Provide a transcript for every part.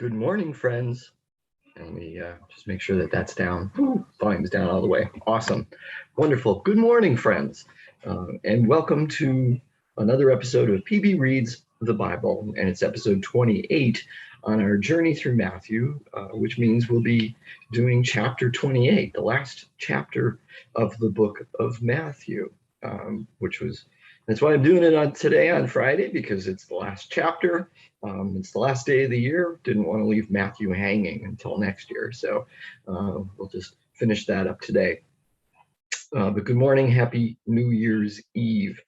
Good morning, friends. Let me just make sure that that's down. Ooh, volume's down all the way. Awesome. Wonderful. Good morning, friends. And welcome to another episode of PB Reads the Bible. And it's episode 28 on our journey through Matthew, which means we'll be doing chapter 28, the last chapter of the book of Matthew, that's why I'm doing it today on Friday, because it's the last chapter. It's the last day of the year. Didn't want to leave Matthew hanging until next year. So we'll just finish that up today. But good morning. Happy New Year's Eve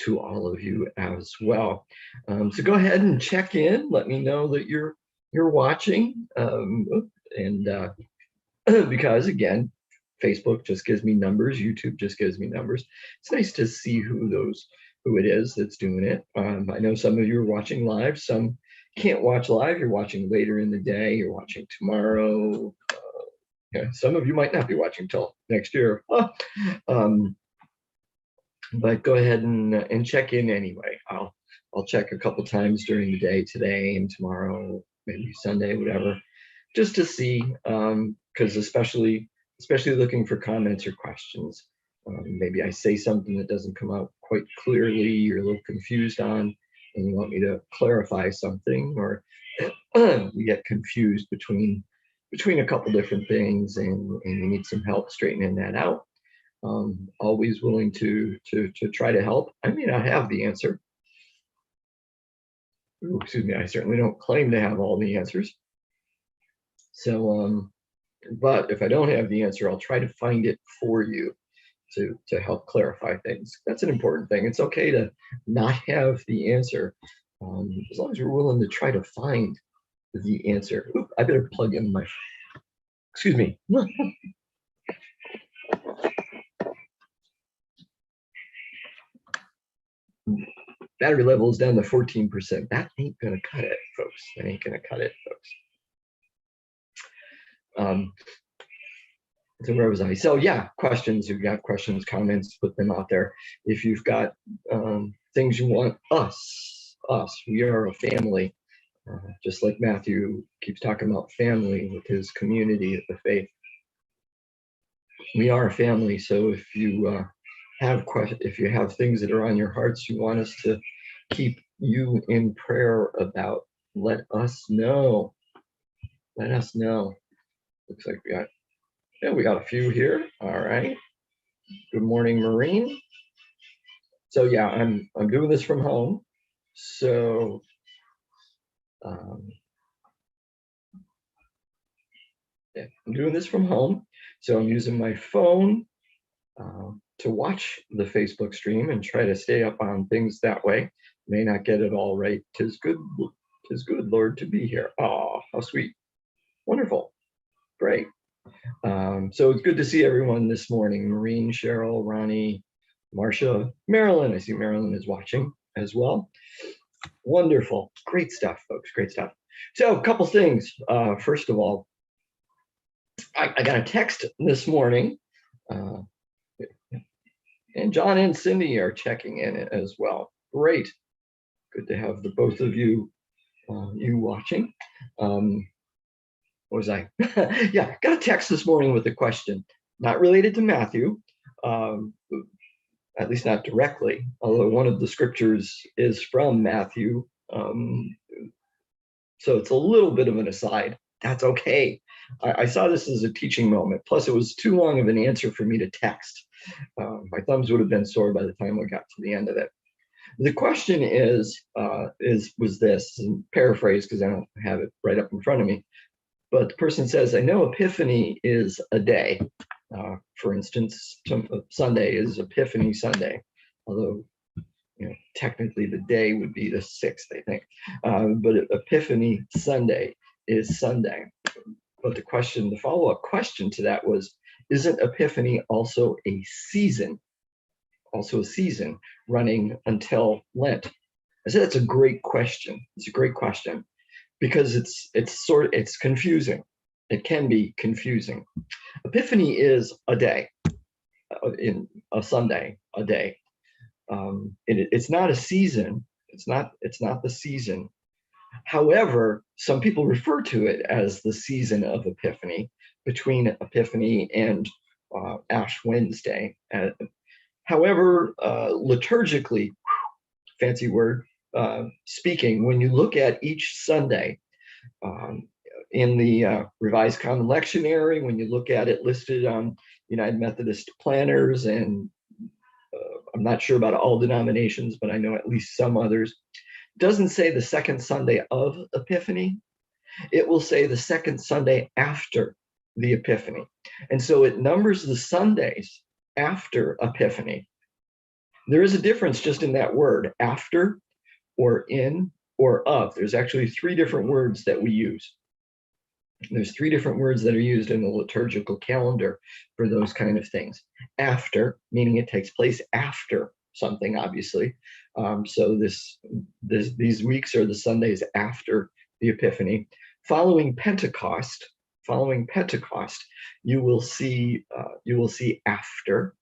to all of you as well. So go ahead and check in. Let me know that you're watching. Because again, Facebook just gives me numbers. YouTube just gives me numbers. It's nice to see who it is that's doing it. I know some of you are watching live. Some can't watch live. You're watching later in the day. You're watching tomorrow. Some of you might not be watching till next year. But go ahead and check in anyway. I'll check a couple times during the day today and tomorrow, maybe Sunday, whatever, just to see, because especially looking for comments or questions. Maybe I say something that doesn't come out quite clearly, you're a little confused on, and you want me to clarify something, or you get confused between a couple different things, and you need some help straightening that out. Always willing to try to help. I may not have the answer. Ooh, excuse me, I certainly don't claim to have all the answers. So, but if I don't have the answer, I'll try to find it for you to help clarify things. That's an important thing. It's okay to not have the answer, as long as you're willing to try to find the answer. Oop, I better plug in my, excuse me. Battery level is down to 14%. That ain't gonna cut it, folks. That ain't gonna cut it, folks. So where was I? So yeah, questions. If you got questions, comments, put them out there. If you've got things you want us, we are a family. Just like Matthew keeps talking about family with his community of the faith. We are a family. So if you if you have things that are on your hearts you want us to keep you in prayer about, let us know. Let us know. Looks like we got a few here. All right. Good morning, Maureen. So yeah, I'm doing this from home. So yeah, I'm doing this from home. So I'm using my phone to watch the Facebook stream and try to stay up on things that way. May not get it all right. 'Tis good, Lord, to be here. Oh, how sweet. Wonderful. Great. So it's good to see everyone this morning. Maureen, Cheryl, Ronnie, Marcia, Marilyn. I see Marilyn is watching as well. Wonderful. Great stuff, folks. Great stuff. So a couple things. First of all, I got a text this morning, and John and Cindy are checking in as well. Great. Good to have the both of you watching. What was I? Yeah, got a text this morning with a question, not related to Matthew, at least not directly, although one of the scriptures is from Matthew. So it's a little bit of an aside. That's okay. I saw this as a teaching moment. Plus, it was too long of an answer for me to text. My thumbs would have been sore by the time I got to the end of it. The question was this, and paraphrase because I don't have it right up in front of me. But the person says, I know Epiphany is a day. For instance, Sunday is Epiphany Sunday, although technically the day would be the 6th, I think. But Epiphany Sunday is Sunday. But the follow-up question to that was, isn't Epiphany also a season? Also a season running until Lent? I said that's a great question. It's a great question because it's confusing. It can be confusing. Epiphany is a day, in a Sunday, a day. It's not a season. It's not the season. However, some people refer to it as the season of Epiphany, between Epiphany and Ash Wednesday. However, liturgically, fancy word, speaking, when you look at each Sunday um, in the Revised Common Lectionary, when you look at it listed on United Methodist planners, and I'm not sure about all denominations, but I know at least some others, it doesn't say the second Sunday of Epiphany. It will say the second Sunday after the Epiphany. And so it numbers the Sundays after Epiphany. There is a difference just in that word, after, or in, or of. There's actually 3 different words that we use. There's 3 different words that are used in the liturgical calendar for those kind of things. After, meaning it takes place after something, obviously. So these weeks are the Sundays after the Epiphany. Following Pentecost, you will see after,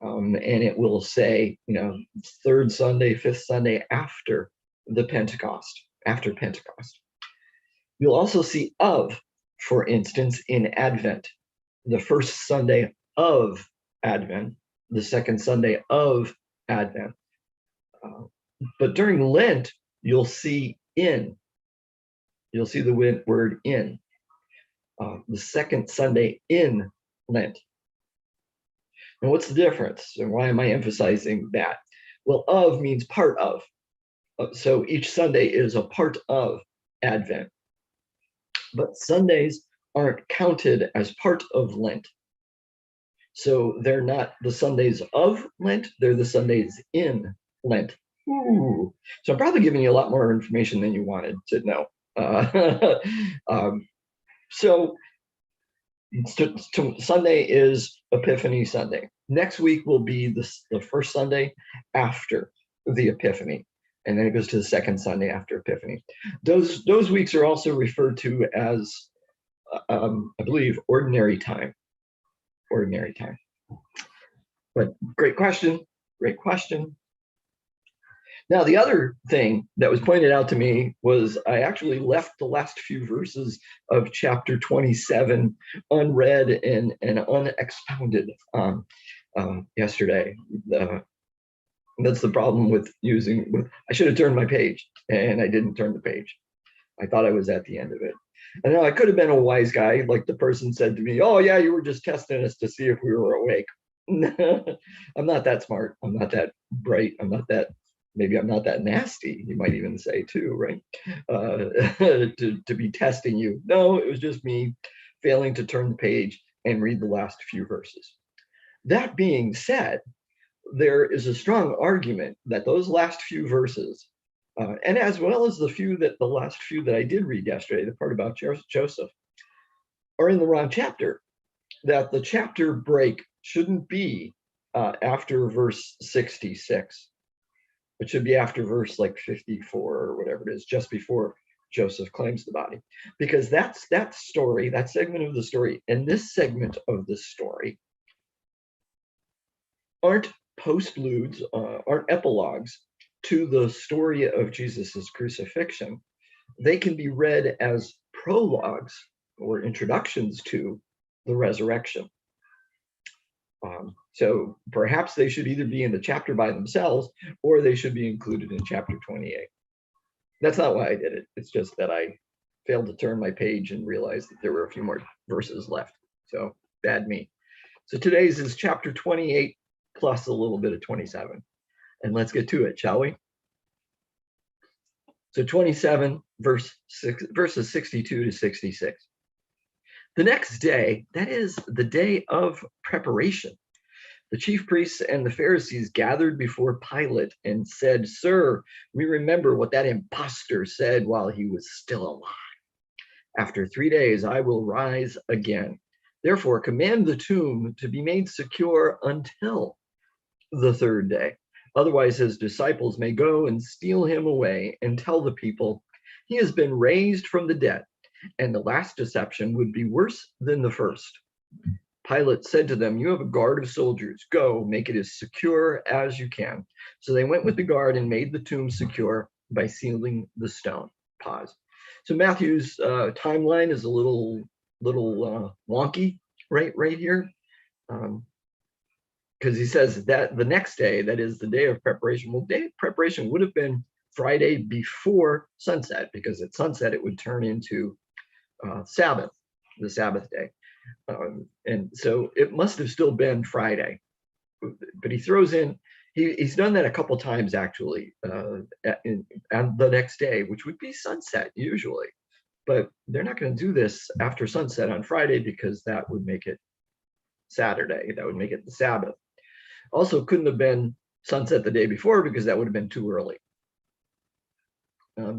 and it will say, 3rd Sunday, 5th Sunday after the Pentecost, after Pentecost. You'll also see of, for instance, in Advent, the first Sunday of Advent, the second Sunday of Advent. But during Lent, you'll see in. You'll see the word in. The second Sunday in Lent. And what's the difference? And why am I emphasizing that? Well, of means part of. So each Sunday is a part of Advent. But Sundays aren't counted as part of Lent. So they're not the Sundays of Lent, they're the Sundays in Lent. Ooh. So I'm probably giving you a lot more information than you wanted to know. So Sunday is Epiphany Sunday. Next week will be the first Sunday after the Epiphany. And then it goes to the second Sunday after Epiphany. Those weeks are also referred to as, I believe, ordinary time. Ordinary time. But great question. Great question. Now, the other thing that was pointed out to me was I actually left the last few verses of chapter 27 unread and unexpounded yesterday. That's the problem with I should have turned my page, and I didn't turn the page. I thought I was at the end of it. And I could have been a wise guy, like the person said to me, "Oh yeah, you were just testing us to see if we were awake." I'm not that smart. I'm not that bright. Maybe I'm not that nasty, you might even say too, right? To be testing you. No, it was just me failing to turn the page and read the last few verses. That being said, there is a strong argument that those last few verses, and as well as the last few that I did read yesterday, the part about Joseph, are in the wrong chapter. That the chapter break shouldn't be after verse 66. It should be after verse like 54 or whatever it is, just before Joseph claims the body. Because that story, that segment of the story, and this segment of the story aren't postludes, aren't epilogues to the story of Jesus's crucifixion. They can be read as prologues or introductions to the resurrection. So perhaps they should either be in the chapter by themselves or they should be included in chapter 28. That's not why I did it. It's just that I failed to turn my page and realized that there were a few more verses left. So bad me. So today's is chapter 28 plus a little bit of 27. And let's get to it, shall we? So 27 verses 62 to 66. The next day, that is the day of preparation, the chief priests and the Pharisees gathered before Pilate and said, "Sir, we remember what that impostor said while he was still alive. After 3 days, I will rise again. Therefore, command the tomb to be made secure until the 3rd day. Otherwise, his disciples may go and steal him away and tell the people, he has been raised from the dead. And the last deception would be worse than the first." Pilate said to them, "You have a guard of soldiers. Go, make it as secure as you can." So they went with the guard and made the tomb secure by sealing the stone. pause. So Matthew's timeline is a little wonky right here, because he says that the next day, that is the day of preparation. Well, day of preparation would have been Friday before sunset, because at sunset it would turn into Sabbath, the Sabbath day. And so it must have still been Friday, but he throws in, he's done that a couple times actually, on the next day, which would be sunset usually, but they're not going to do this after sunset on Friday because that would make it Saturday. That would make it the Sabbath. Also, couldn't have been sunset the day before because that would have been too early.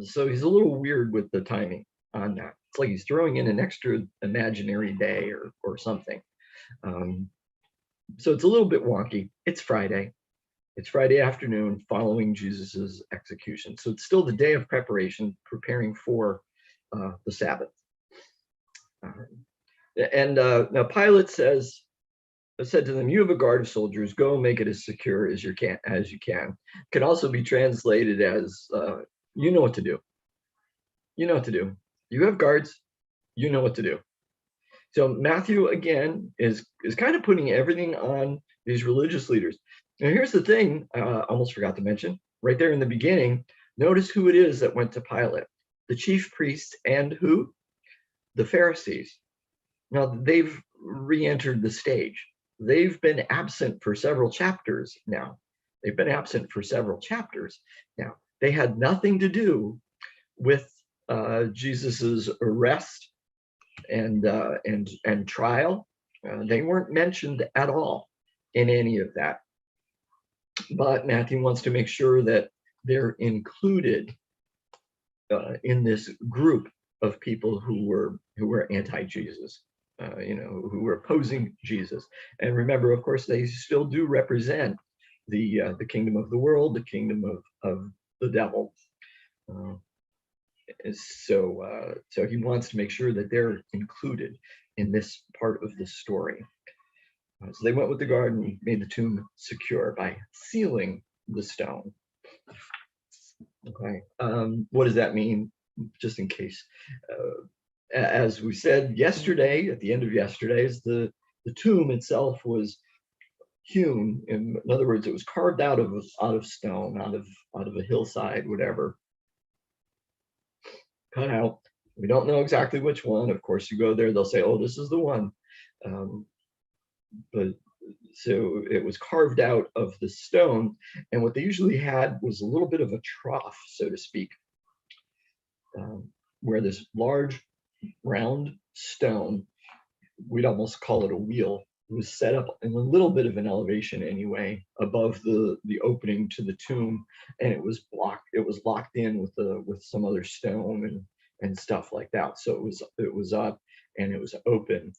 So he's a little weird with the timing on that. It's like he's throwing in an extra imaginary day or something. So it's a little bit wonky. It's Friday. It's Friday afternoon following Jesus's execution. So it's still the day of preparation, preparing for the Sabbath. Now Pilate said to them, "You have a guard of soldiers. Go make it as secure as you can. Can also be translated as, you know what to do. You know what to do. You have guards. You know what to do." So Matthew again is kind of putting everything on these religious leaders. Now here's the thing, I almost forgot to mention right there in the beginning. Notice who it is that went to Pilate: the chief priests and who? The Pharisees. Now they've re-entered the stage. They've been absent for several chapters now. They've been absent for several chapters now. They had nothing to do with Jesus's arrest and trial. They weren't mentioned at all in any of that. But Matthew wants to make sure that they're included in this group of people who were anti-Jesus, who were opposing Jesus. And remember, of course, they still do represent the kingdom of the world, the kingdom of the devil. So he wants to make sure that they're included in this part of the story. So they went with the guard and made the tomb secure by sealing the stone. Okay, what does that mean? Just in case, as we said yesterday, at the end of yesterday's, the tomb itself was hewn. In other words, it was carved out of stone, out of a hillside, whatever. Cut out. We don't know exactly which one. Of course, you go there, they'll say, "Oh, this is the one." But so it was carved out of the stone, and what they usually had was a little bit of a trough, so to speak, where this large round stone, we'd almost call it a wheel, was set up in a little bit of an elevation anyway above the opening to the tomb, and it was locked in with some other stone and stuff like that. So it was up and it was open.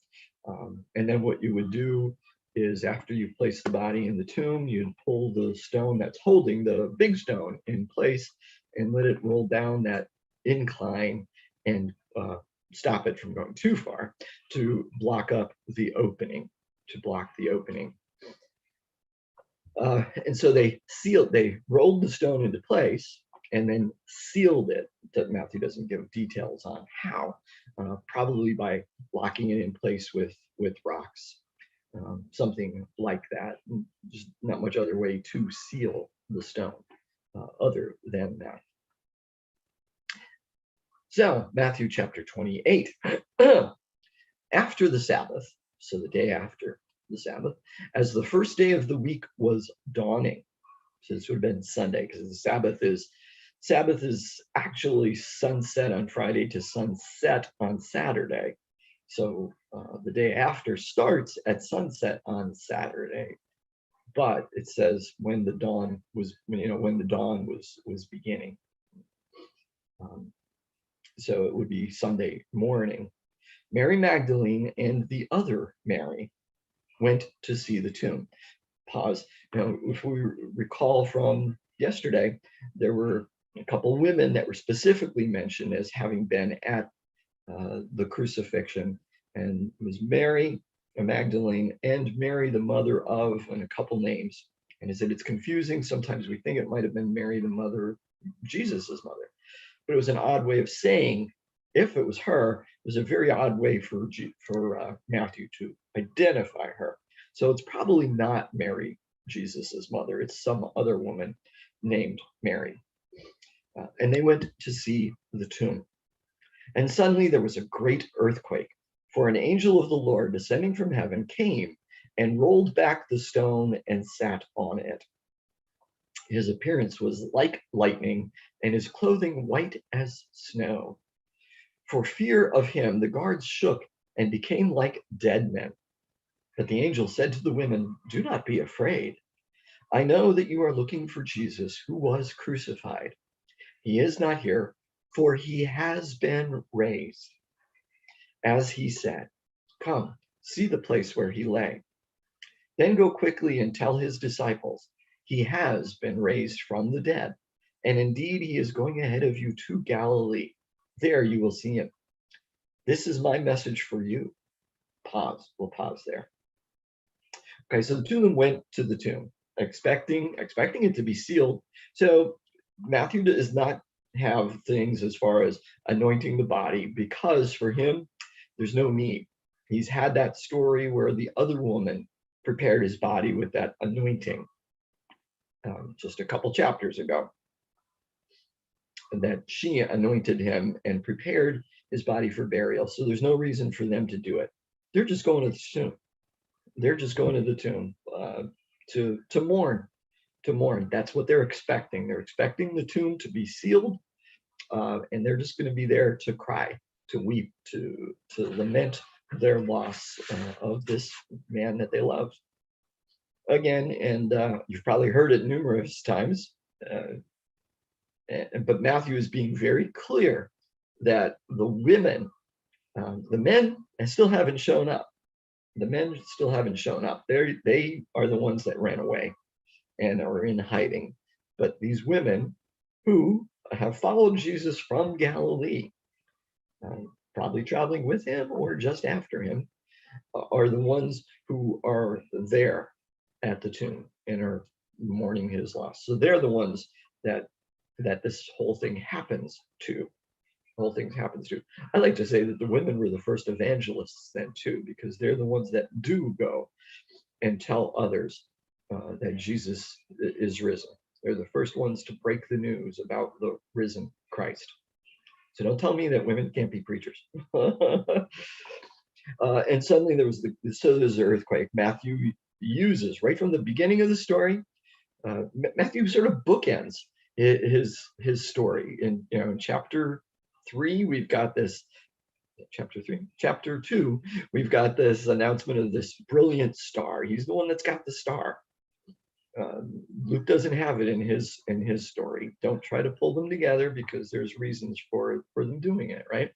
And then what you would do is, after you place the body in the tomb, you'd pull the stone that's holding the big stone in place and let it roll down that incline and stop it from going too far, to block up the opening, and so they rolled the stone into place and then sealed it. Matthew doesn't give details on how, probably by locking it in place with rocks, something like that. Just not much other way to seal the stone other than that. So Matthew chapter 28, after the Sabbath, so the day after the Sabbath, as the first day of the week was dawning. So this would have been Sunday, because the Sabbath is actually sunset on Friday to sunset on Saturday. So the day after starts at sunset on Saturday, but it says when the dawn was beginning. So it would be Sunday morning. Mary Magdalene and the other Mary went to see the tomb. Pause. If we recall from yesterday, there were a couple women that were specifically mentioned as having been at the crucifixion, and it was Mary Magdalene and Mary, the mother of, and a couple names. And he said it's confusing. Sometimes we think it might have been Mary, the mother, Jesus's mother. but it was an odd way of saying, if it was her, it was a very odd way for Matthew to identify her. So it's probably not Mary, Jesus's mother. It's some other woman named Mary. And they went to see the tomb. And suddenly there was a great earthquake, for an angel of the Lord descending from heaven came and rolled back the stone and sat on it. His appearance was like lightning, and his clothing white as snow. For fear of him, the guards shook and became like dead men. But the angel said to the women, "Do not be afraid. I know that you are looking for Jesus, who was crucified. He is not here, for he has been raised, as he said. Come, see the place where he lay. Then go quickly and tell his disciples, he has been raised from the dead, and indeed he is going ahead of you to Galilee. There you will see him. This is my message for you." Pause. We'll pause there. Okay, so the two of them went to the tomb, expecting it to be sealed. So Matthew does not have things as far as anointing the body, because for him, there's no need. He's had that story where the other woman prepared his body with that anointing just a couple chapters ago, that she anointed him and prepared his body for burial. So there's no reason for them to do it. They're just going to the tomb. They're just going to the tomb to mourn. To mourn. That's what they're expecting. They're expecting the tomb to be sealed, and they're just going to be there to cry, to weep, to lament their loss of this man that they loved. Again, and you've probably heard it numerous times, but Matthew is being very clear that the women, the men still haven't shown up. The men still haven't shown up. They are the ones that ran away and are in hiding. But these women who have followed Jesus from Galilee, probably traveling with him or just after him, are the ones who are there at the tomb and are mourning his loss. So they're the ones that this whole thing happens to. Whole thing happens to. I like to say that the women were the first evangelists then too, because they're the ones that do go and tell others that Jesus is risen. They're the first ones to break the news about the risen Christ. So don't tell me that women can't be preachers. And suddenly there's the earthquake. Matthew uses right from the beginning of the story. Matthew sort of bookends his story. In chapter 3, we've got this. Chapter 2, we've got this announcement of this brilliant star. He's the one that's got the star. Luke doesn't have it in his story. Don't try to pull them together, because there's reasons for them doing it, right?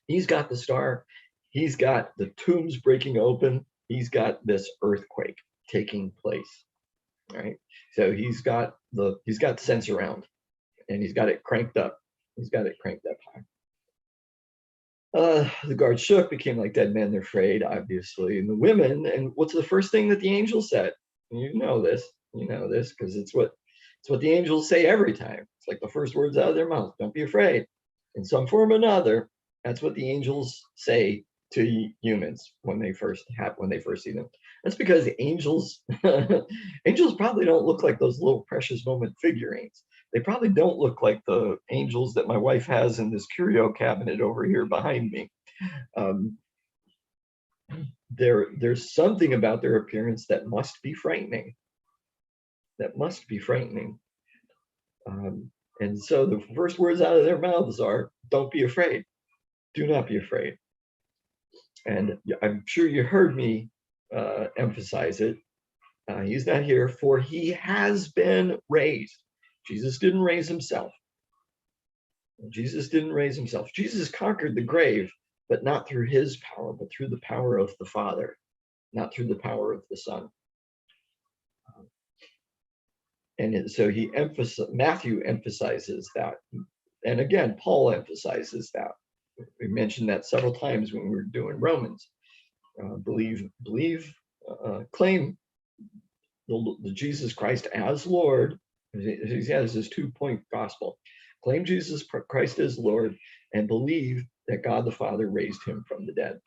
He's got the star. He's got the tombs breaking open. He's got this earthquake taking place, right? So he's got sense around, and he's got it cranked up. He's got it cranked up high. The guards shook, became like dead men. They're afraid, obviously. And the women, and what's the first thing that the angel said? You know this, because it's what the angels say every time. It's like the first words out of their mouth. Don't be afraid. In some form or another, that's what the angels say to humans when they first see them. That's because angels probably don't look like those little precious moment figurines. They probably don't look like the angels that my wife has in this curio cabinet over here behind me. There's something about their appearance that must be frightening. And so the first words out of their mouths are, "Don't be afraid. Do not be afraid." And I'm sure you heard me emphasize it. He's not here, for he has been raised. Jesus didn't raise himself. Jesus conquered the grave, but not through his power, but through the power of the Father, not through the power of the Son. And so Matthew emphasizes that. And again, Paul emphasizes that. We mentioned that several times when we were doing Romans. Claim the Jesus Christ as Lord. He has this 2-point gospel. claim Jesus Christ as Lord, and believe that God the Father raised him from the dead.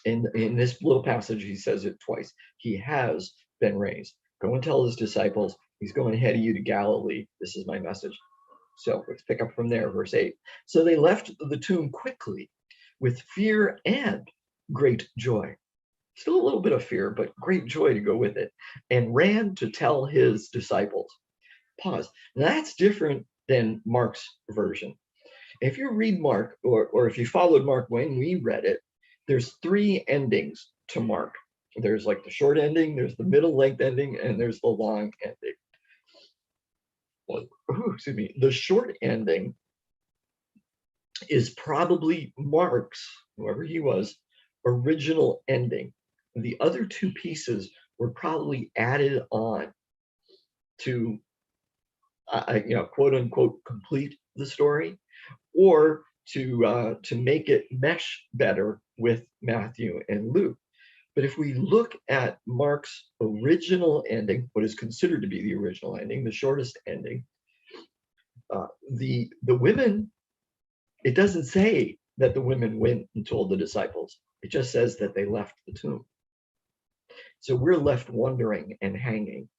In this little passage, he says it twice. He has been raised. Go and tell his disciples, he's going ahead of you to Galilee. This is my message. So let's pick up from there, verse 8. So they left the tomb quickly with fear and great joy. Still a little bit of fear, but great joy to go with it, and ran to tell his disciples. Pause. Now that's different than Mark's version. If you read Mark, or if you followed Mark when we read it, there's three endings to Mark. There's like the short ending, there's the middle length ending, and there's the long ending. Excuse me. The short ending is probably Mark's, whoever he was, original ending. The other two pieces were probably added on to, quote unquote, complete the story, or to make it mesh better with Matthew and Luke. But if we look at Mark's original ending, what is considered to be the original ending, the shortest ending, the women, it doesn't say that the women went and told the disciples. It just says that they left the tomb. So we're left wondering and hanging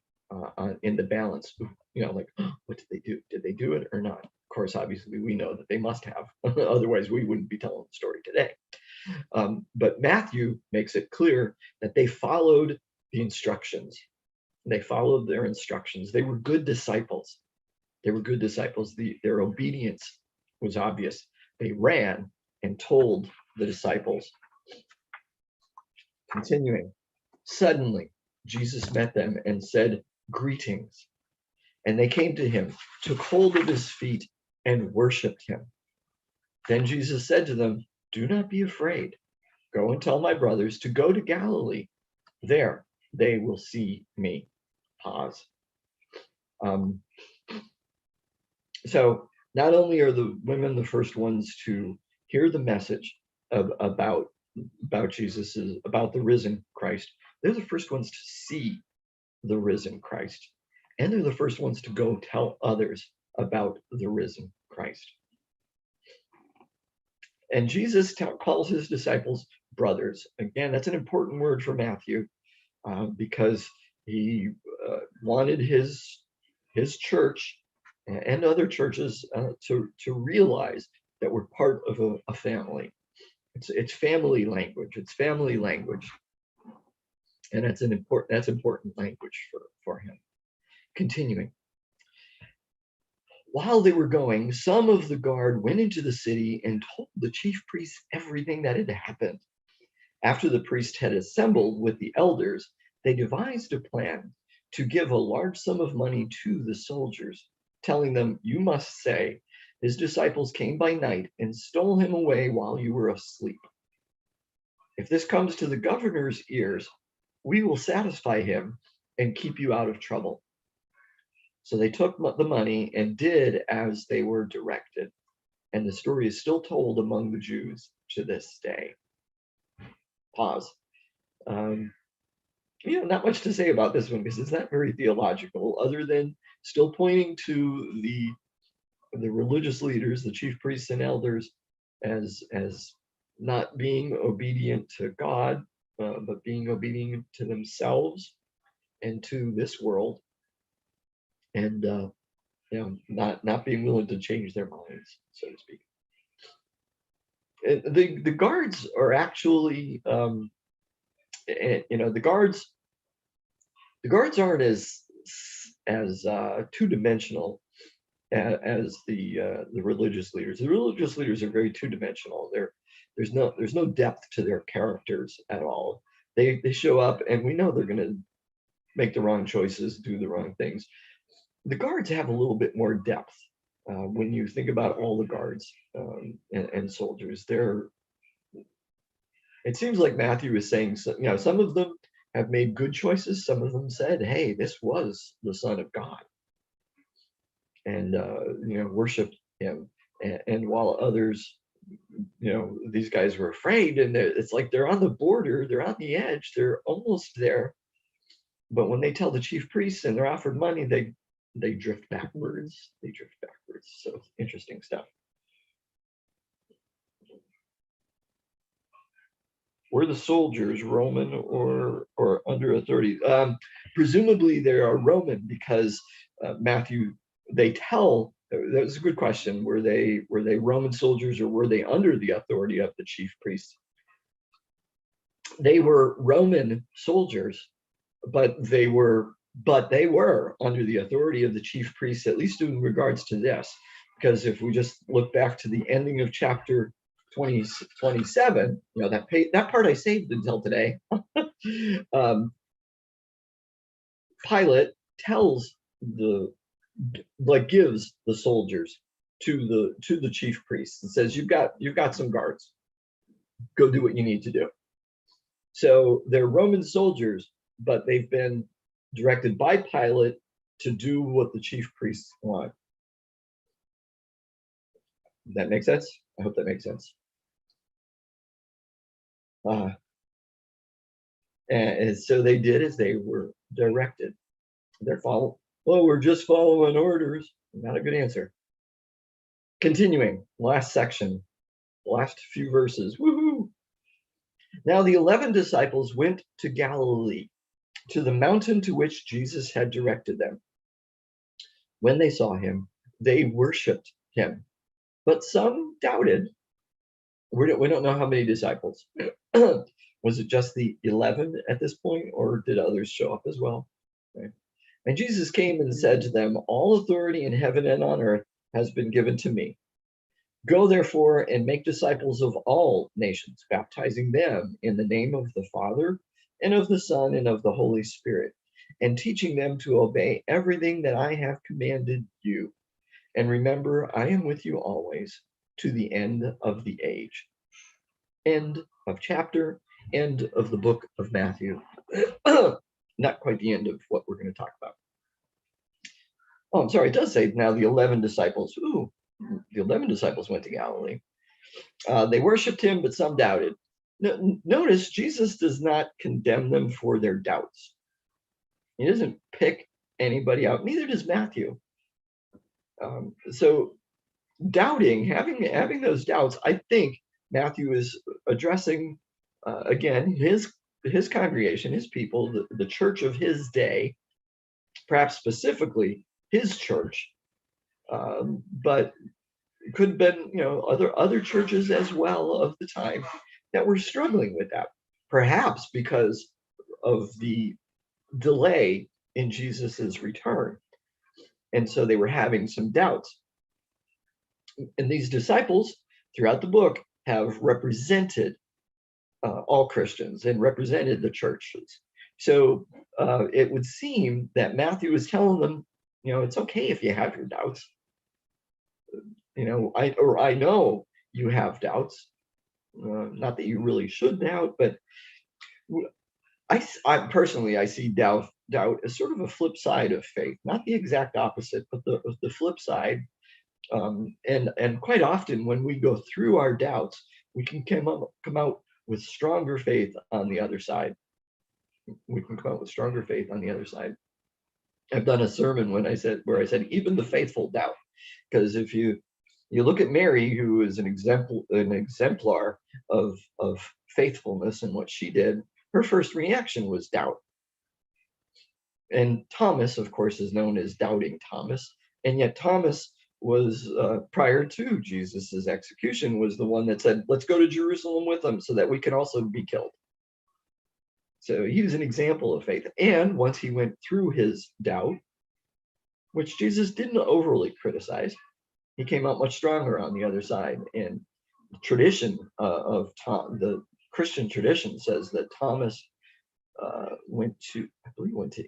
in the balance. Like, what did they do? Did they do it or not? Of course, obviously, we know that they must have. Otherwise, we wouldn't be telling the story today. But Matthew makes it clear that they followed the instructions. They followed their instructions. They were good disciples. They were good disciples. Their obedience was obvious. They ran and told the disciples. Continuing, suddenly Jesus met them and said, "Greetings." And they came to him, took hold of his feet, and worshiped him. Then Jesus said to them, "Do not be afraid. Go and tell my brothers to go to Galilee. There they will see me." Pause. So not only are the women the first ones to hear the message about Jesus, about the risen Christ, they're the first ones to see the risen Christ. And they're the first ones to go tell others about the risen Christ. And Jesus calls his disciples brothers. Again, that's an important word for Matthew because he wanted his church and other churches to realize that we're part of a family. It's family language. It's family language, and that's important language for him. Continuing. While they were going, some of the guard went into the city and told the chief priests everything that had happened. After the priest had assembled with the elders, they devised a plan to give a large sum of money to the soldiers, telling them, "You must say, his disciples came by night and stole him away while you were asleep. If this comes to the governor's ears, we will satisfy him and keep you out of trouble." So they took the money and did as they were directed. And the story is still told among the Jews to this day. Pause. Not much to say about this one because it's not very theological, other than still pointing to the religious leaders, the chief priests and elders, as not being obedient to God, but being obedient to themselves and to this world, and not being willing to change their minds, so to speak. The guards are actually, the guards aren't as two-dimensional as the religious leaders. The religious leaders are very two-dimensional. There's no depth to their characters at all. They show up, and we know they're going to make the wrong choices, do the wrong things. The guards have a little bit more depth. When you think about all the guards and soldiers, it seems like Matthew is saying, some of them have made good choices. Some of them said, "Hey, this was the Son of God," and worshiped him. And while others, these guys were afraid, and it's like they're on the border, they're on the edge, they're almost there. But when they tell the chief priests and they're offered money, they drift backwards. They drift backwards. So interesting stuff. Were the soldiers Roman or under authority? Presumably they are Roman because Matthew, they tell, that was a good question. Were they Roman soldiers or were they under the authority of the chief priests? They were Roman soldiers, but they were under the authority of the chief priests, at least in regards to this. Because if we just look back to the ending of chapter 27, that part I saved until today. Pilate tells gives the soldiers to the chief priests and says, you've got some guards, go do what you need to do. So they're Roman soldiers, but they've been directed by Pilate to do what the chief priests want. Does that make sense? I hope that makes sense. And so they did as they were directed. We're just following orders. Not a good answer. Continuing, last section, last few verses. Woohoo! Now the 11 disciples went to Galilee, to the mountain to which Jesus had directed them. When they saw him, they worshiped him, but some doubted. We don't know how many disciples. Was it just the 11 at this point, or did others show up as well? Right. And Jesus came and said to them, all authority in heaven and on earth has been given to me. Go therefore and make disciples of all nations, baptizing them in the name of the Father and of the Son and of the Holy Spirit, and teaching them to obey everything that I have commanded you. And remember, I am with you always to the end of the age. End of chapter, end of the book of Matthew. Not quite the end of what we're going to talk about. Oh, I'm sorry, it does say now the 11 disciples. Ooh, the 11 disciples went to Galilee. They worshiped him, but some doubted. Notice Jesus does not condemn them for their doubts. He doesn't pick anybody out, neither does Matthew. So doubting, having those doubts, I think Matthew is addressing, again, his congregation, his people, the church of his day, perhaps specifically his church, but it could have been, other churches as well of the time that were struggling with that, perhaps because of the delay in Jesus's return. And so they were having some doubts. And these disciples throughout the book have represented all Christians and represented the churches. So it would seem that Matthew is telling them, it's okay if you have your doubts. I know you have doubts. Not that you really should doubt, but I personally, I see doubt as sort of a flip side of faith, not the exact opposite, but the flip side. And quite often when we go through our doubts, we can come out with stronger faith on the other side. We can come out with stronger faith on the other side. I've done a sermon where I said even the faithful doubt, because if you look at Mary, who is an exemplar of faithfulness in what she did, her first reaction was doubt. And Thomas, of course, is known as Doubting Thomas, and yet Thomas was prior to Jesus's execution was the one that said, let's go to Jerusalem with him so that we can also be killed. So he was an example of faith. And once he went through his doubt, which Jesus didn't overly criticize, he came out much stronger on the other side. And the tradition the Christian tradition says that Thomas went to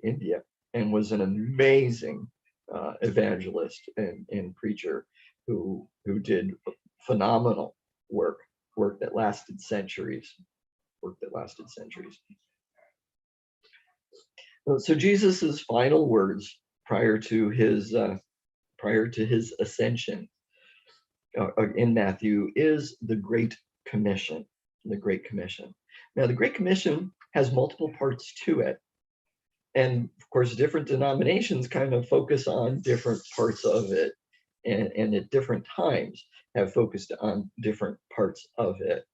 India and was an amazing evangelist and preacher who did phenomenal work that lasted centuries. So Jesus's final words prior to his ascension in Matthew is the Great Commission. The Great Commission. Now, the Great Commission has multiple parts to it. And of course, different denominations kind of focus on different parts of it, and at different times have focused on different parts of it.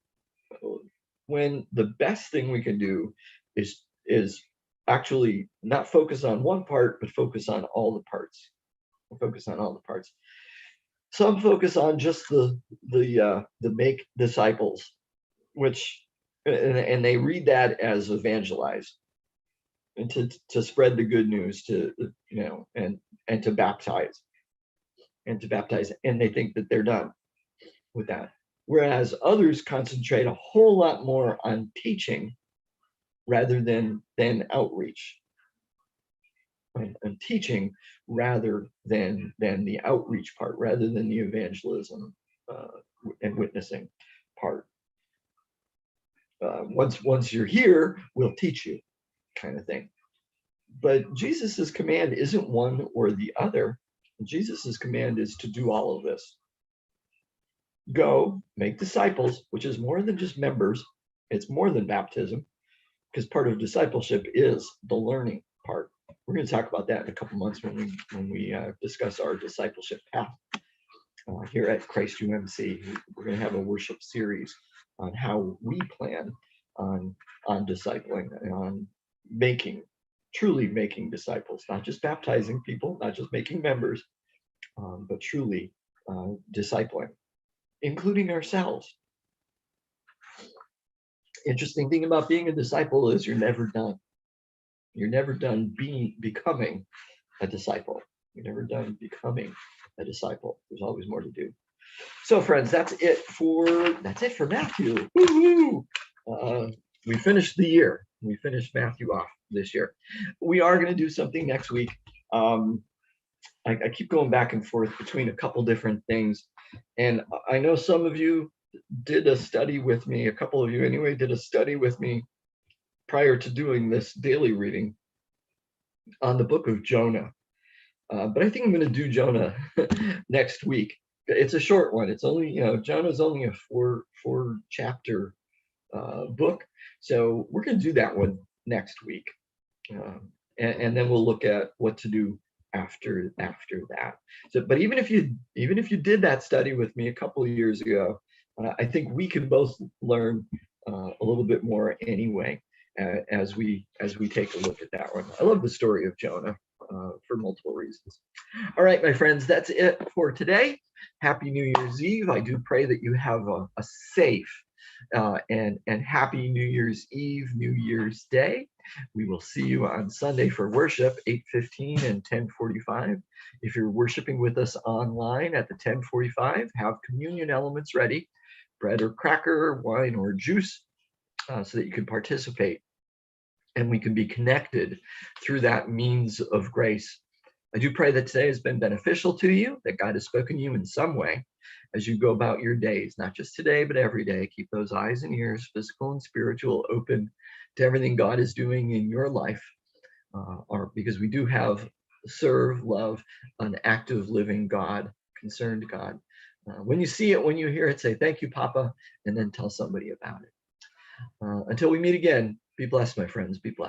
When the best thing we can do is actually not focus on one part, but focus on all the parts. Focus on all the parts. Some focus on just the make disciples, which and they read that as evangelize, and to spread the good news, to and to baptize, and they think that they're done with that. Whereas others concentrate a whole lot more on teaching rather than outreach, and teaching rather than the outreach part, rather than the evangelism and witnessing part. Once you're here, we'll teach you, kind of thing. But Jesus's command isn't one or the other. Jesus's command is to do all of this. Go make disciples, which is more than just members. It's more than baptism, because part of discipleship is the learning part. We're going to talk about that in a couple months when we discuss our discipleship path here at Christ UMC. We're going to have a worship series on how we plan on discipling and on truly making disciples, not just baptizing people, not just making members, but truly discipling, including ourselves. Interesting thing about being a disciple is you're never done. You're never done becoming a disciple. You're never done becoming a disciple. There's always more to do. So, friends, that's it for Matthew. Woo-hoo! We finished the year. We finished Matthew off this year. We are going to do something next week. I keep going back and forth between a couple different things, and I know some of you did a study with me. A couple of you, anyway, did a study with me prior to doing this daily reading on the book of Jonah. But I think I'm going to do Jonah next week. It's a short one. It's only, Jonah's only a four chapter book. So we're going to do that one next week. And then we'll look at what to do after that. So, but even if you did that study with me a couple of years ago, I think we can both learn a little bit more anyway as we take a look at that one. I love the story of Jonah for multiple reasons. All right, my friends, that's it for today. Happy New Year's Eve. I do pray that you have a safe and happy New Year's Eve, New Year's Day. We will see you on Sunday for worship, 8:15 and 10:45. If you're worshiping with us online at the 10:45, have communion elements ready, bread or cracker, wine or juice, so that you can participate and we can be connected through that means of grace. I do pray that today has been beneficial to you, that God has spoken to you in some way as you go about your days, not just today, but every day. Keep those eyes and ears, physical and spiritual, open to everything God is doing in your life, because we do serve, love, an active, living God, concerned God. When you see it, when you hear it, say, "Thank you, Papa," and then tell somebody about it. Until we meet again, be blessed, my friends. Be blessed.